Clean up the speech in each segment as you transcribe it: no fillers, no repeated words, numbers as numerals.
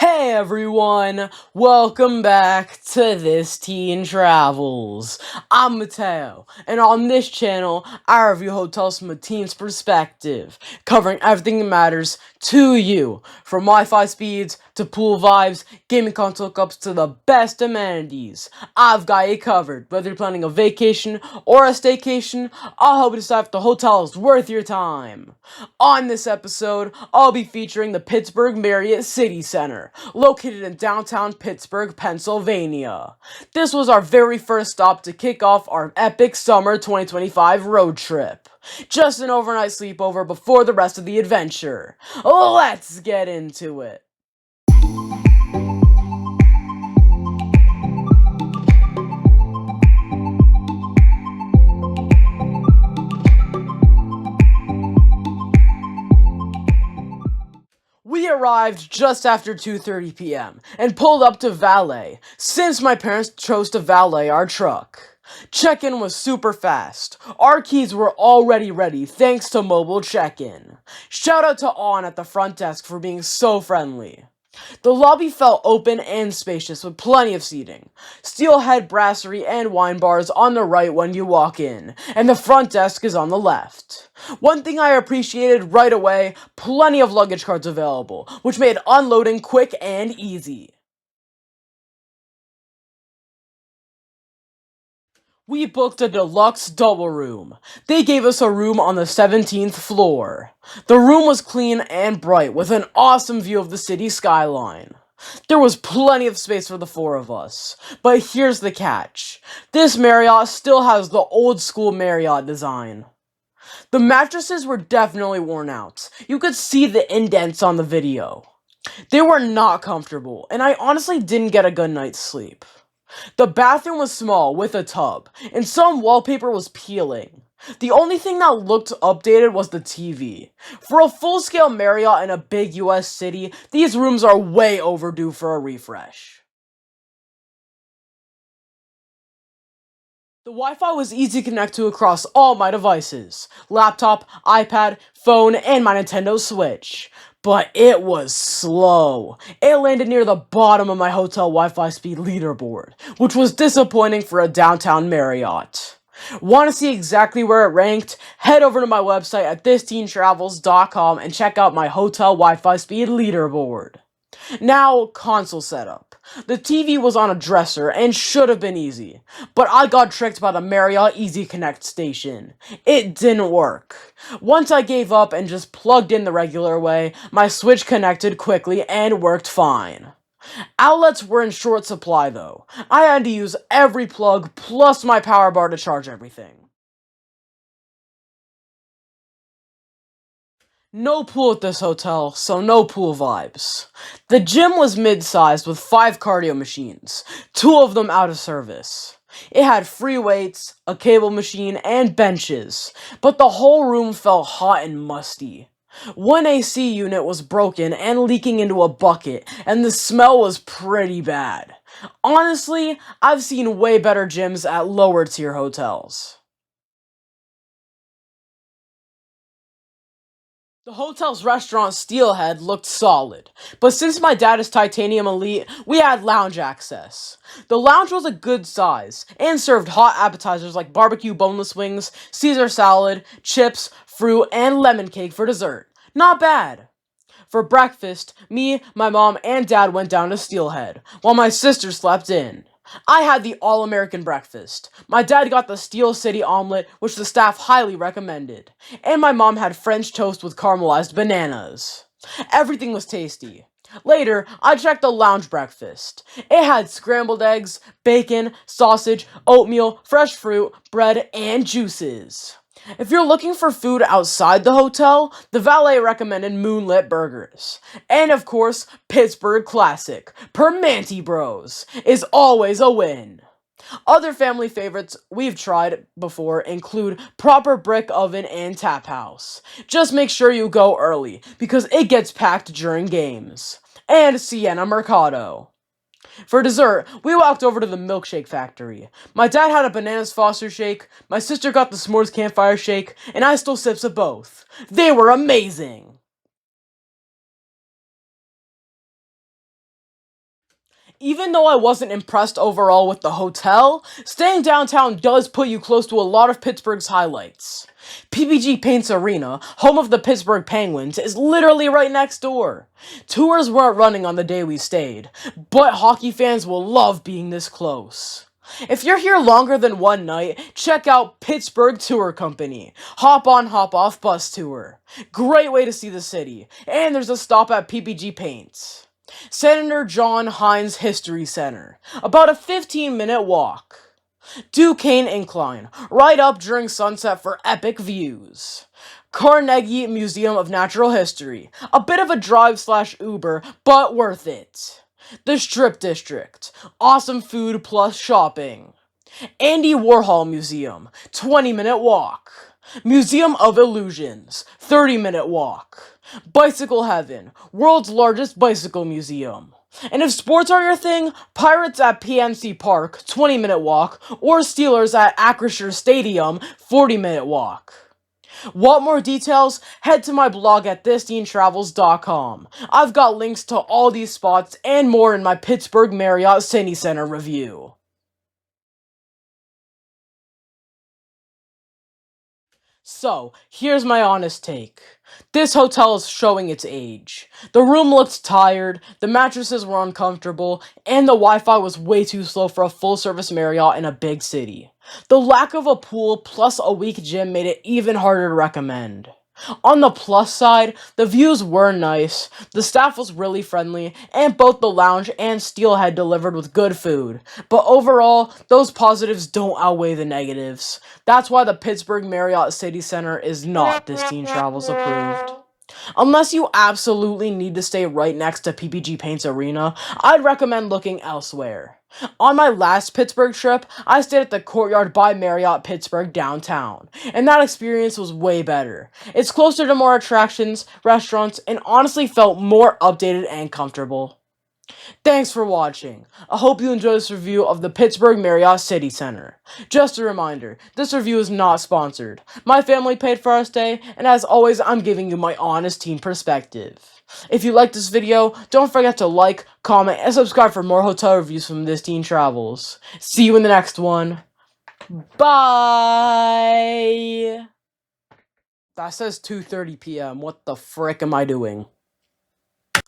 Hey everyone, welcome back to This Teen Travels. I'm Mateo, and on this channel, I review hotels from a teen's perspective, covering everything that matters to you, from Wi-Fi speeds to pool vibes, gaming console hookups to the best amenities. I've got you covered. Whether you're planning a vacation or a staycation, I'll help you decide if the hotel is worth your time. On this episode, I'll be featuring the Pittsburgh Marriott City Center, located in downtown Pittsburgh, Pennsylvania. This was our very first stop to kick off our epic summer 2025 road trip. Just an overnight sleepover before the rest of the adventure. Let's get into it. We arrived just after 2:30 p.m. and pulled up to valet, since my parents chose to valet our truck. Check-in was super fast. Our keys were already ready thanks to mobile check-in. Shout out to On at the front desk for being so friendly. The lobby felt open and spacious with plenty of seating. Steelhead brasserie and wine bars on the right when you walk in, and the front desk is on the left. One thing I appreciated right away, plenty of luggage carts available, which made unloading quick and easy. We booked a deluxe double room. They gave us a room on the 17th floor. The room was clean and bright with an awesome view of the city skyline. There was plenty of space for the four of us. But here's the catch. This Marriott still has the old school Marriott design. The mattresses were definitely worn out. You could see the indents on the video. They were not comfortable, and I honestly didn't get a good night's sleep. The bathroom was small, with a tub, and some wallpaper was peeling. The only thing that looked updated was the TV. For a full-scale Marriott in a big US city, these rooms are way overdue for a refresh. The Wi-Fi was easy to connect to across all my devices: laptop, iPad, phone, and my Nintendo Switch. But it was slow. It landed near the bottom of my hotel Wi-Fi Speed Leaderboard, which was disappointing for a downtown Marriott. Want to see exactly where it ranked? Head over to my website at thisteentravels.com and check out my hotel Wi-Fi Speed Leaderboard. Now, console setup. The TV was on a dresser and should have been easy, but I got tricked by the Marriott Easy Connect station. It didn't work. Once I gave up and just plugged in the regular way, my Switch connected quickly and worked fine. Outlets were in short supply though. I had to use every plug plus my power bar to charge everything. No pool at this hotel, so no pool vibes. The gym was mid-sized with 5 cardio machines, 2 of them out of service. It had free weights, a cable machine, and benches, but the whole room felt hot and musty. One AC unit was broken and leaking into a bucket, and the smell was pretty bad. Honestly, I've seen way better gyms at lower tier hotels. The hotel's restaurant Steelhead looked solid, but since my dad is Titanium Elite, we had lounge access. The lounge was a good size, and served hot appetizers like barbecue boneless wings, Caesar salad, chips, fruit, and lemon cake for dessert. Not bad. For breakfast, me, my mom, and dad went down to Steelhead, while my sister slept in. I had the all-American breakfast. My dad got the Steel City omelet, which the staff highly recommended. And my mom had French toast with caramelized bananas. Everything was tasty. Later, I checked the lounge breakfast. It had scrambled eggs, bacon, sausage, oatmeal, fresh fruit, bread, and juices. If you're looking for food outside the hotel, the valet recommended Moonlit Burgers. And of course, Pittsburgh Classic, Permanente Bros, is always a win. Other family favorites we've tried before include Proper Brick Oven and Tap House. Just make sure you go early, because it gets packed during games. And Siena Mercado. For dessert, we walked over to the milkshake factory. My dad had a bananas Foster shake, my sister got the s'mores campfire shake, and I stole sips of both. They were amazing! Even though I wasn't impressed overall with the hotel, staying downtown does put you close to a lot of Pittsburgh's highlights. PPG Paints Arena, home of the Pittsburgh Penguins, is literally right next door. Tours weren't running on the day we stayed, but hockey fans will love being this close. If you're here longer than one night, check out Pittsburgh Tour Company. Hop on, hop off bus tour. Great way to see the city. And there's a stop at PPG Paints. Senator John Hines History Center. About a 15-minute walk. Duquesne Incline. Right up during sunset for epic views. Carnegie Museum of Natural History. A bit of a drive/Uber, but worth it. The Strip District. Awesome food plus shopping. Andy Warhol Museum. 20-minute walk. Museum of Illusions. 30-minute walk. Bicycle Heaven. World's largest bicycle museum. And if sports are your thing, Pirates at PNC Park. 20-minute walk. Or Steelers at Acrisure Stadium. 40-minute walk. Want more details? Head to my blog at thisTeenTravels.com. I've got links to all these spots and more in my Pittsburgh Marriott City Center review. So, here's my honest take. This hotel is showing its age. The room looked tired, the mattresses were uncomfortable, and the Wi-Fi was way too slow for a full-service Marriott in a big city. The lack of a pool plus a weak gym made it even harder to recommend. On the plus side, the views were nice, the staff was really friendly, and both the lounge and Steelhead delivered with good food. But overall, those positives don't outweigh the negatives. That's why the Pittsburgh Marriott City Center is not This Teen Travels approved. Unless you absolutely need to stay right next to PPG Paints Arena, I'd recommend looking elsewhere. On my last Pittsburgh trip, I stayed at the Courtyard by Marriott Pittsburgh downtown, and that experience was way better. It's closer to more attractions, restaurants, and honestly felt more updated and comfortable. Thanks for watching. I hope you enjoyed this review of the Pittsburgh Marriott City Center. Just a reminder, this review is not sponsored. My family paid for our stay, and as always, I'm giving you my honest teen perspective. If you liked this video, don't forget to like, comment, and subscribe for more hotel reviews from This Teen Travels. See you in the next one. Bye! That says 2:30 p.m. What the frick am I doing?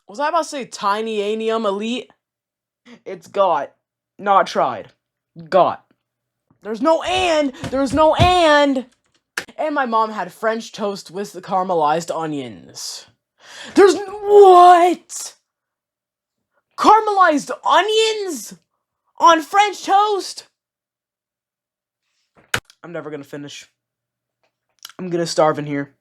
Was I about to say Tiny Anium Elite? It's got. Not tried. Got. There's no and! There's no and! And my mom had French toast with the caramelized onions. There's what? Caramelized onions? On French toast? I'm never gonna finish. I'm gonna starve in here.